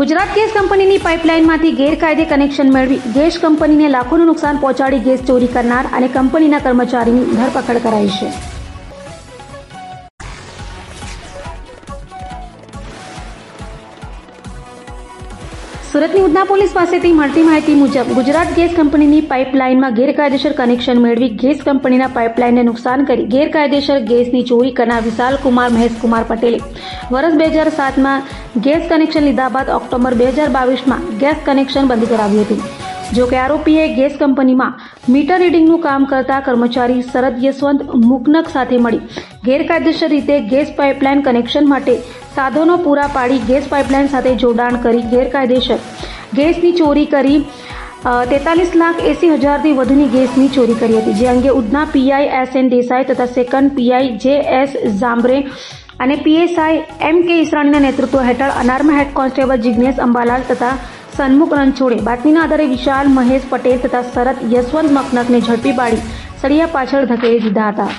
Gujarat gas કંપનીની પાઇપલાઇનમાંથી ગેરકાયદે connection મેળવી ગેસ કંપનીને લાખોનું નુકસાન પહોંચાડી ગેસ ચોરી કરનાર અને કંપનીના કર્મચારીની ધરપકડ કરાઈ છે. સુરતની ઉધના પોલીસ પાસેથી મળતી માહિતી મુજબ ગુજરાત ગેસ કંપનીની પાઇપલાઇનમાં ગેરકાયદેસર કનેક્શન મેળવી ગેસ કંપનીના પાઇપલાઇનને નુકસાન કરી ગેરકાયદેસર ગેસની ચોરી કરનાર વિશાલ કુમાર મહેશકુમાર પટેલે વર્ષ 2007માં ગેસ કનેક્શન લીધા બાદ ઓક્ટોબર 2022માં ગેસ કનેક્શન બંધ કરાવ્યું હતું. જો કે આરોપીએ ગેસ કંપનીમાં મીટર રીડિંગનું કામ કરતા કર્મચારી શરદ યશવંત મુકનક સાથે મળી ગેરકાયદેસર રીતે ગેસ પાઇપલાઇન કનેક્શન માટે સાધનો પૂરા પાડી ગેસ પાઇપલાઇન સાથે જોડાણ કરી ગેરકાયદેસર ગેસની ચોરી કરી 43,80,000થી વધુની ગેસની ચોરી કરી હતી. જે અંગે ઉધના પીઆઈ એસ.એન. દેસાઈ તથા સેકન્ડ પીઆઈ જે.એસ. જાંબરે અને પીએસઆઈ એમ.કે. ઈસરાણીના નેતૃત્વ હેઠળ અનારમાં હેડ કોન્સ્ટેબલ જિગ્નેશ અંબાલાલ તથા સન્મુખ રણછોડે બાતમીના આધારે વિશાલ મહેશ પટેલ તથા શરદ યશવંત મકનકને ઝડપી પાડી સળિયા પાછળ ધકેલી દીધા હતા.